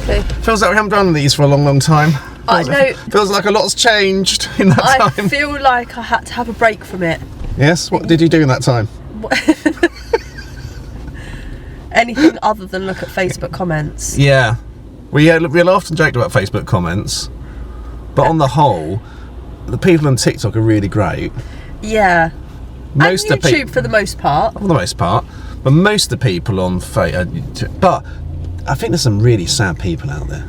exactly. Feels like we haven't done these for a long time. I know. Feels like a lot's changed in that time. I feel like I had to have a break from it. Yes? What did you do in that time? Anything other than look at Facebook comments. Yeah. We laughed and joked about Facebook comments, but on the whole, the people on TikTok are really great. Yeah. Most and of YouTube for the most part. For the most part. But most of the people on but I think there's some really sad people out there.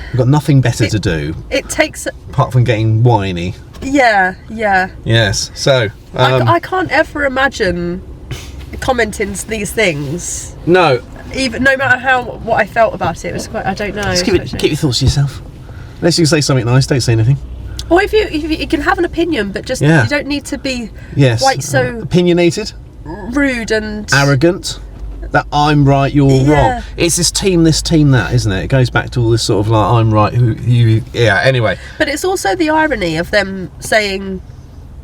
We've got nothing better to do. It takes... apart from getting whiny. Yeah. Yes, so... I can't ever imagine commenting these things. No. Even no matter what I felt about it was quite... I don't know. Just keep your thoughts to yourself. Unless you can say something nice, don't say anything. Or if you can have an opinion, but just you don't need to be quite so... opinionated. Rude and... arrogant. That I'm right, you're wrong. It's this team, that, isn't it? It goes back to all this sort of like, I'm right, anyway. But it's also the irony of them saying,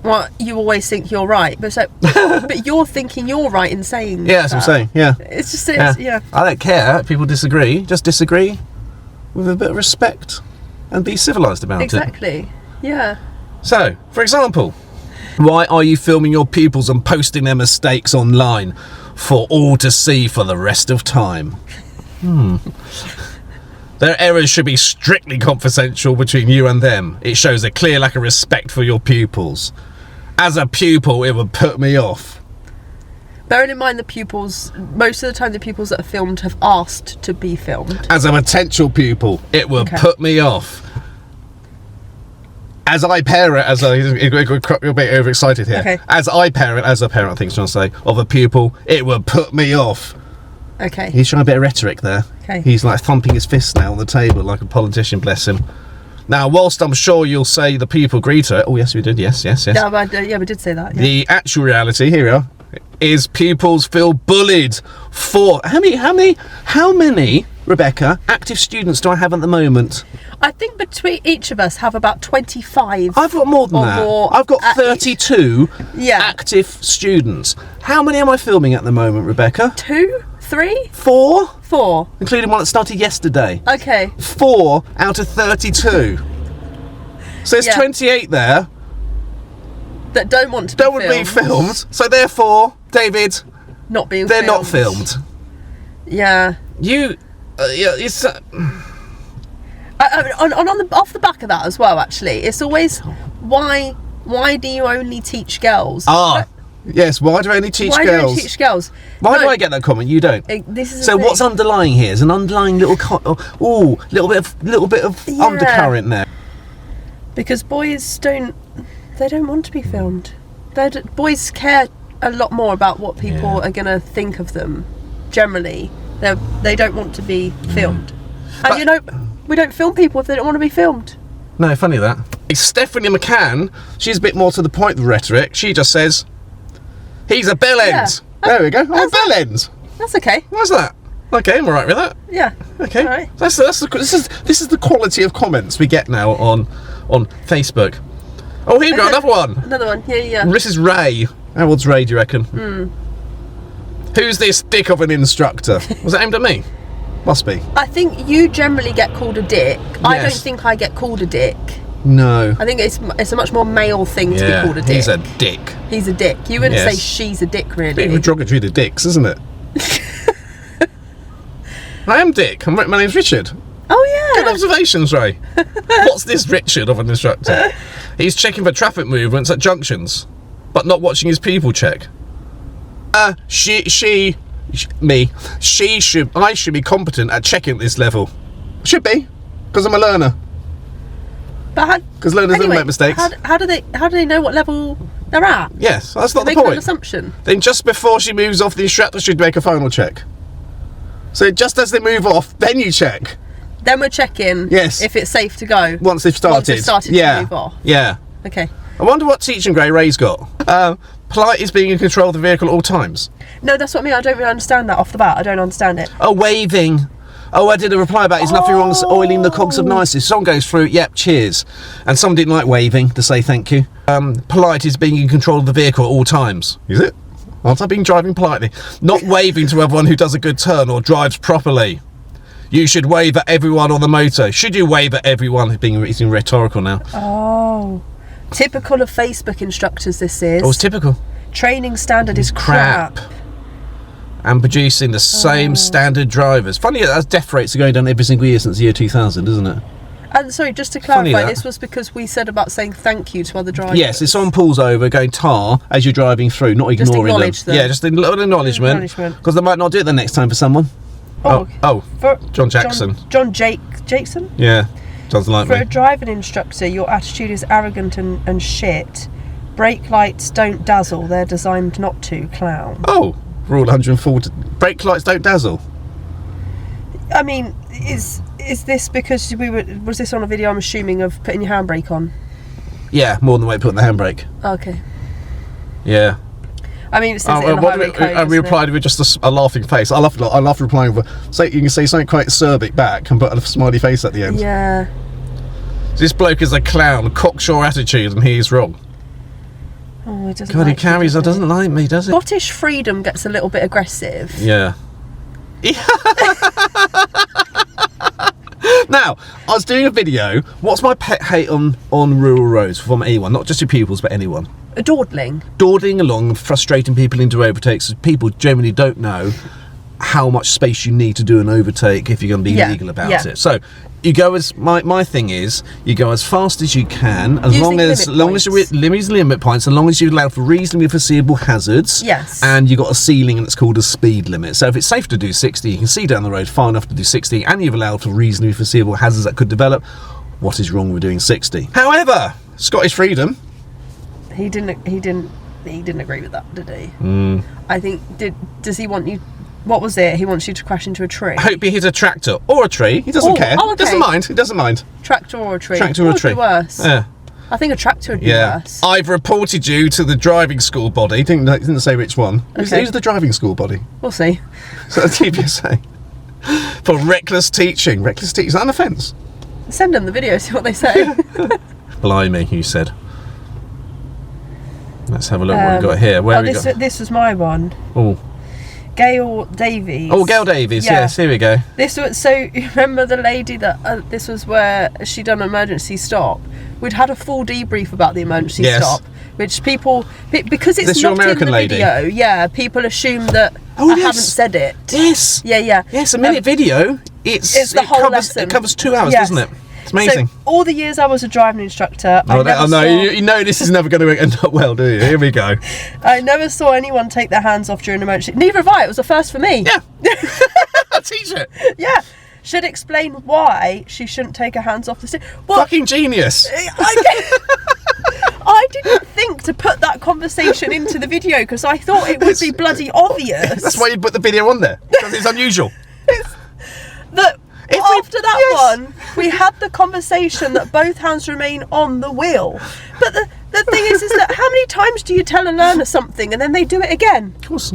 well, you always think you're right, but but you're thinking you're right in saying that. That's what I'm saying, yeah. It's just, I don't care if people disagree, just disagree with a bit of respect and be civilised about it. Exactly, yeah. So, for example, why are you filming your pupils and posting their mistakes online for all to see for the rest of time? Their errors should be strictly confidential between you and them. It shows a clear lack of respect for your pupils. As a pupil, it would put me off. Bearing in mind the pupils, most of the time the pupils that are filmed have asked to be filmed. As a potential pupil, it would put me off. As I parent, you're a bit overexcited here. Okay. As a parent, I think I'm trying to say, of a pupil, it would put me off. Okay. He's trying a bit of rhetoric there. Okay. He's like thumping his fist now on the table like a politician, bless him. Now, whilst I'm sure you'll say the pupil agreed to it, oh yes we did, yes. Yeah, we did say that. Yeah. The actual reality, here we are, is pupils feel bullied for, how many, Rebecca, active students do I have at the moment? I think between each of us have about 25. I've got more than that. I've got 32 active students. How many am I filming at the moment, Rebecca? 2? 3? 4? 4. Including one that started yesterday. Okay. 4 out of 32. So there's 28 there. That don't want to be filmed. So therefore, David, they're not filmed. Yeah. It's... off the back of that as well, actually, it's always why do you only teach girls? Yes, why do I only teach girls? Why do you only teach girls? Why do I get that comment? You don't. So what's underlying here is an underlying little bit of undercurrent there. Because boys don't want to be filmed. Boys care a lot more about what people are going to think of them. Generally, they don't want to be filmed. And we don't film people if they don't want to be filmed. No, funny that. Stephanie McCann, she's a bit more to the point with rhetoric. She just says, he's a bellend. Yeah. There we go. I'm a bellend. That's okay. Why's that? Okay, I'm alright with that. Yeah. Okay. All right. This is the quality of comments we get now on Facebook. Oh, here we go, another one. Another one. Yeah. This is Ray. How old's Ray, do you reckon? Who's this dick of an instructor? Was it aimed at me? Must be. I think you generally get called a dick. Yes. I don't think I get called a dick. No. I think it's a much more male thing to be called a dick. He's a dick. He's a dick. You wouldn't say she's a dick, really. Bit of a derogatory to dicks, isn't it? I am Dick. My name's Richard. Oh, yeah. Good observations, Ray. What's this Richard of an instructor? He's checking for traffic movements at junctions, but not watching his people check. I should be competent at checking at this level. Should be, because I'm a learner. Because learners don't make mistakes. How do they know what level they're at? Yes, that's not the point. Make point. an assumption. Then just before she moves off, the instructor should make a final check. So just as they move off, then you check. Then we're checking if it's safe to go. Once they've started. To move off. Yeah. Okay. I wonder what teaching grade Ray's got. Polite is being in control of the vehicle at all times. No, that's what I mean. I don't really understand that off the bat. I don't understand it. Oh, waving. Oh, I did a reply about there's nothing wrong with oiling the cogs of nicety. Someone goes through, yep, cheers. And someone didn't like waving to say thank you. Polite is being in control of the vehicle at all times. Is it? Aren't I being driving politely? Not waving to everyone who does a good turn or drives properly. You should wave at everyone on the motor. Should you wave at everyone? It's being rhetorical now. Oh. Typical of Facebook instructors, this is. Oh, it's typical. Training standard is crap. And producing the same standard drivers. Funny, as death rates are going down every single year since the year 2000, isn't it? And sorry, just to clarify, this was because we said about saying thank you to other drivers. Yes, if someone pulls over, going tar as you're driving through, not ignoring them. Yeah, just a little acknowledgement. Because they might not do it the next time for someone. John Jackson. John Jackson? Yeah, doesn't like me. For a driving instructor, your attitude is arrogant and shit. Brake lights don't dazzle, they're designed not to, clown. Oh, rule 140. Brake lights don't dazzle. I mean, is this because was this on a video, I'm assuming, of putting your handbrake on? Yeah, more than the way of putting the handbrake. Okay. Yeah. I mean, it says it in the highway code, I replied with just a laughing face. I love replying with, you can say something quite acerbic back and put a smiley face at the end. Yeah. This bloke is a clown, cocksure attitude, and he's wrong. Oh, he doesn't. God, he doesn't like me, does he? Scottish freedom gets a little bit aggressive. Yeah. Now, I was doing a video. What's my pet hate on rural roads from anyone, not just your pupils, but anyone? Dawdling. Dawdling along, frustrating people into overtakes. People generally don't know how much space you need to do an overtake if you're going to be legal about it. So you go as my thing is you go as fast as you can, as long as limit points, as long as you allow for reasonably foreseeable hazards. Yes. And you've got a ceiling that's called a speed limit. So if it's safe to do 60, you can see down the road far enough to do 60, and you've allowed for reasonably foreseeable hazards that could develop. What is wrong with doing 60? However, Scottish freedom. He didn't agree with that, did he? I think does he want you? What was it? He wants you to crash into a tree. I hope he hits a tractor or a tree. He doesn't care. Oh, okay. He doesn't mind. Tractor or a tree. Tractor or a tree. Would be worse. Yeah. I think a tractor would be worse. I've reported you to the driving school body. Didn't say which one. Okay. Who's the driving school body? We'll see. So the TPSA. For reckless teaching. Reckless teaching. Is that an offence? Send them the video, see what they say. Blimey, you said. Let's have a look what we've got here. This was my one. Oh. Gail Davies. Oh, Gail Davies, yes, here we go. So you remember the lady that this was where she done an emergency stop? We'd had a full debrief about the emergency stop, which people, because it's not in the video, people assume that I haven't said it. Yes. Yeah. Yes, a minute video. It's the whole lesson. It covers 2 hours, doesn't it? It's amazing. So all the years I was a driving instructor, you know this is never going to end up well, do you? Here we go. I never saw anyone take their hands off during an emergency. Neither have I. It was a first for me. Yeah. Teach it. Yeah. Should explain why she shouldn't take her hands off the steering. Fucking genius. I didn't think to put that conversation into the video because I thought it would be bloody obvious. That's why you put the video on there, because it's unusual. After that one, we had the conversation that both hands remain on the wheel. But the thing is that how many times do you tell a learner something and then they do it again? Of course.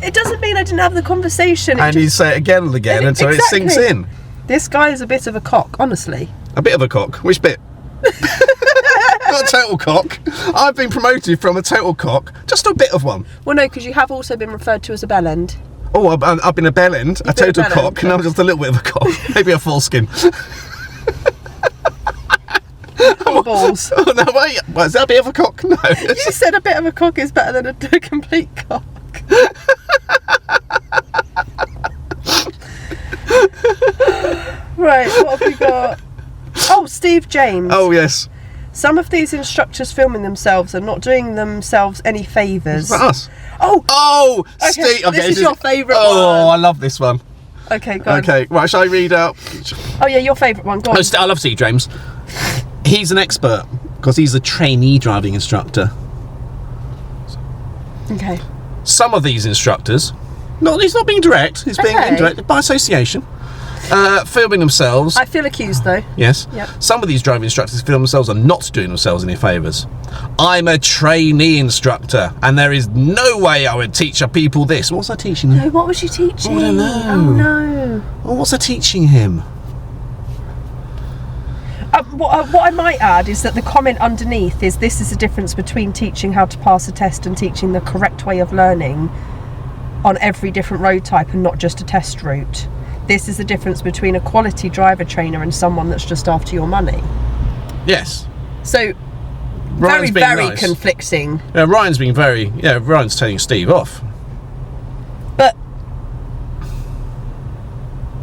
It doesn't mean I didn't have the conversation. And you say it again and again until it sinks in. This guy is a bit of a cock, honestly. A bit of a cock? Which bit? Not a total cock. I've been promoted from a total cock, just a bit of one. Well, no, because you have also been referred to as a bell end. Oh, I've been a bell end, a total cock, and I'm just a little bit of a cock. Maybe a foreskin. Balls. Oh, no, wait. Is that a bit of a cock? No. You said a bit of a cock is better than a complete cock. Right, what have we got? Oh, Steve James. Oh, yes. Some of these instructors filming themselves are not doing themselves any favours. Is that us? Oh, okay, Steve. Okay, this is your favourite one. Oh, I love this one. Okay, go on. Okay, right, shall I read out? Oh, yeah, your favourite one. Go on. I love Steve James. He's an expert because he's a trainee driving instructor. Okay. Some of these instructors, he's not being direct, he's being indirect by association. Filming themselves. I feel accused though. Yes. Yep. Some of these driving instructors film themselves are not doing themselves any favours. I'm a trainee instructor and there is no way I would teach a people this. What was I teaching them? No, what was you teaching? I don't know. Oh no. Well, what's I teaching him? What I might add is that the comment underneath is this is the difference between teaching how to pass a test and teaching the correct way of learning on every different road type and not just a test route. this is the difference between a quality driver trainer and someone that's just after your money. Yes. So, Ryan's being very nice. conflicting. Yeah, Ryan's being very... Yeah, Ryan's telling Steve off. But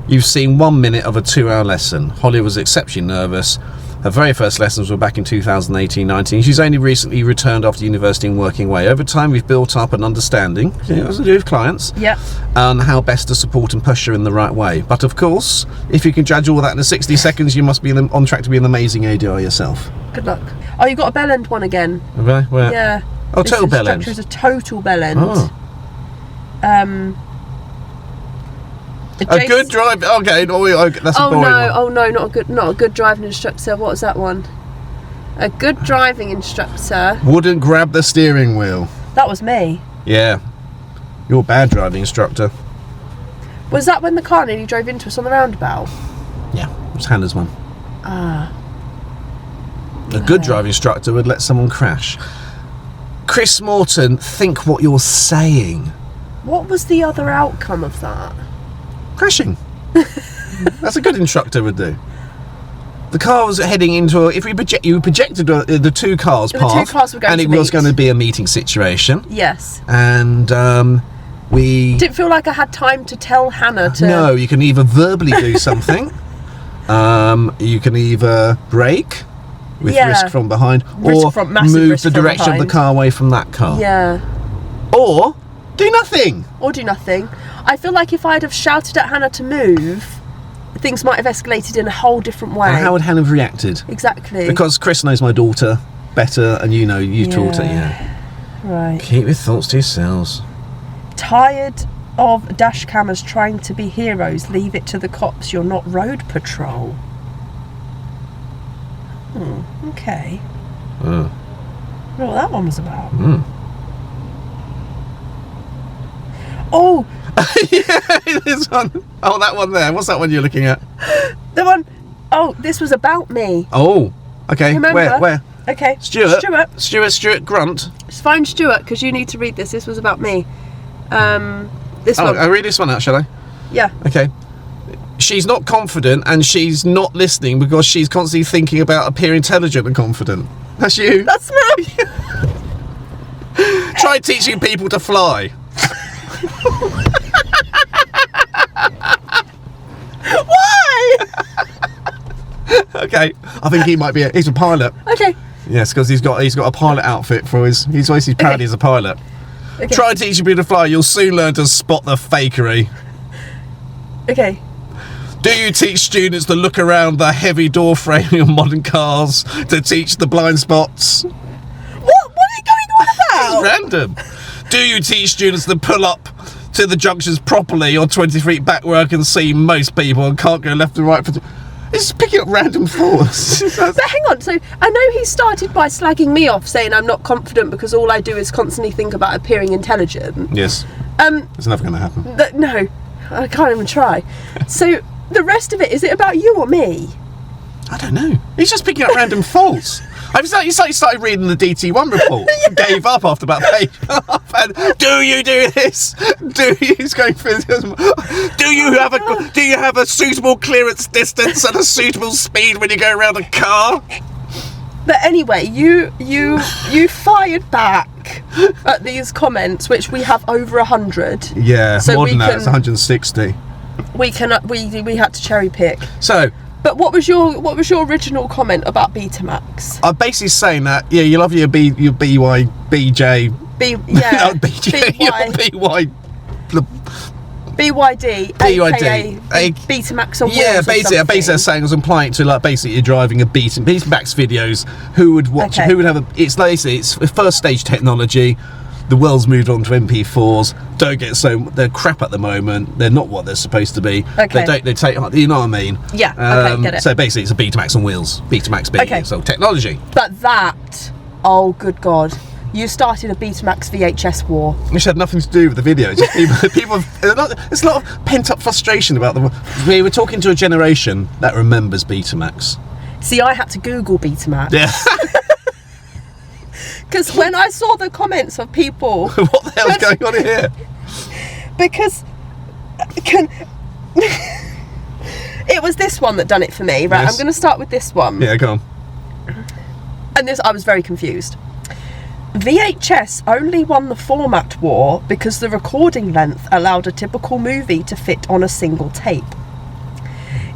You've seen 1 minute of a 2-hour lesson. Holly was exceptionally nervous. Her very first lessons were back in 2018-19. She's only recently returned after university and working away. Over time, we've built up an understanding, as I do with clients, yeah, on how best to support and push her in the right way. But of course, if you can judge all that in 60 seconds, you must be on track to be an amazing ADI yourself. good luck. Oh, you got a bell end one again. Have I? Where? Yeah. Oh, total bell end. This is a total bell end. Oh. A good drive. Okay, that's a boring one. Oh no, not a good driving instructor. What was that one? A good driving instructor. Wouldn't grab the steering wheel. That was me. Yeah, you're a bad driving instructor. Was that when the car nearly drove into us on the roundabout? Yeah, it was Hannah's one. Ah. A good driving instructor would let someone crash. Chris Morton, think what you're saying. What was the other outcome of that? Crashing. That's a good instructor would do. The car was heading into if you projected the two cars path, The two cars were going and to it was meet. going to be a meeting situation. Yes. And we Didn't feel like I had time to tell Hannah to. No, you can either verbally do something, you can either brake with Yeah. risk from behind, Risk or from- massive move risk the from direction of the behind. car away from that car. Yeah. Or do nothing. Or do nothing. I feel like if I'd have shouted at Hannah to move, things might have escalated in a whole different way. And how would Hannah have reacted? Exactly. Because Chris knows my daughter better, and you taught her. Yeah. Right. Keep your thoughts to yourselves. Tired of dash cameras trying to be heroes? Leave it to the cops. You're not road patrol. Okay. I don't know what that one was about. Oh, Yeah, this one. Oh, that one there. What's that one you're looking at? the one. Oh, this was about me. Oh, okay. Remember? Where? Okay. Stuart Grunt. Just find Stuart, because you need to read this. This was about me. This Oh, one. I'll read this one out, shall I? Yeah. Okay. She's not confident, and she's not listening because she's constantly thinking about appearing intelligent and confident. That's you. That's me. Try teaching people to fly. Why? Okay. I think he might be. He's a pilot. Okay. Yes, because he's got a pilot outfit for his. He's always proud he's a pilot. Okay. Try teaching people to fly. You'll soon learn to spot the fakery. Okay. Do you teach students to look around the heavy door framing of modern cars to teach the blind spots? What are you going on about? Random. Do you teach students to pull up to the junctions properly on 20 feet back where I can see most people and can't go left and right? It's picking up random thoughts. But hang on, so I know he started by slagging me off, saying I'm not confident because all I do is constantly think about appearing intelligent. Yes. It's never going to happen. No, I can't even try. So the rest of it, is it about you or me? I don't know. He's just picking up random faults. He started reading the DT1 report. Gave up after about a page. And do you do this? He's going through this. Do you have a suitable clearance distance and a suitable speed when you go around a car? But anyway, you fired back at these comments, which we have over 100. Yeah, So more we than that, can- it's 160. We had to cherry pick. So But what was your original comment about Betamax? I'm basically saying that you love your BJ. Yeah. BJ. BY. Your BYD, BYD, aka Betamax on wheels. Yeah, or basically something. saying I was implying to basically you're driving a Betamax videos. Who would watch? Okay. Who would have it's first stage technology. The world's moved on to MP4s. Don't get they're crap at the moment. They're not what they're supposed to be. Okay. They take, you know what I mean? Yeah, okay, get it. So basically it's a Betamax on wheels. Betamax being Okay. so technology. But that, oh good God, you started a Betamax VHS war. Which had nothing to do with the video. Just people there's a lot of pent up frustration about them. We were talking to a generation that remembers Betamax. See, I had to Google Betamax. Yeah. Because when I saw the comments of people... What the hell's going on here? Because... it was this one that done it for me. Right, Yes. I'm going to start with this one. Yeah, go on. And this, I was very confused. VHS only won the format war because the recording length allowed a typical movie to fit on a single tape.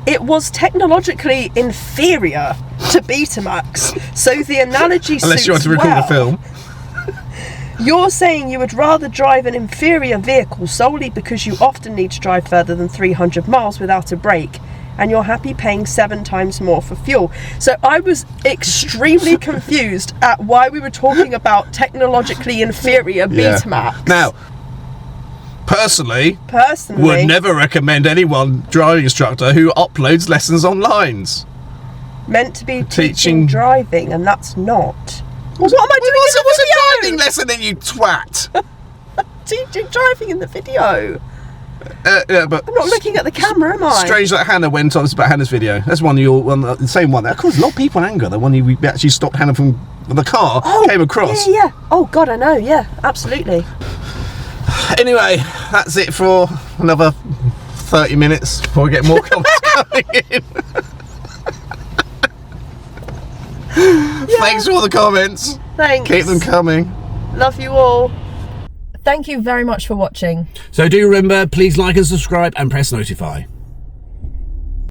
It was technologically inferior to Betamax, so the analogy Unless you want to record a film. You're saying you would rather drive an inferior vehicle solely because you often need to drive further than 300 miles without a break, and you're happy paying 7 times more for fuel. So I was extremely confused at why we were talking about technologically inferior Betamax. Now, personally, would never recommend anyone driving instructor who uploads lessons online. Meant to be teaching driving, and that's not. Well, what am I doing in the What's a video? driving lesson then, you twat? Teaching driving in the video. Yeah, but I'm not looking at the camera, am I? strange that Hannah went on. It's about Hannah's video. That's the same one. That caused a lot of people anger. The one we actually stopped Hannah from the car came across. Yeah. Oh God, I know. Yeah, absolutely. Anyway, that's it for another 30 minutes before we get more comments coming in. Thanks for all the comments. Thanks. Keep them coming. Love you all. Thank you very much for watching. So do remember, please like and subscribe and press notify.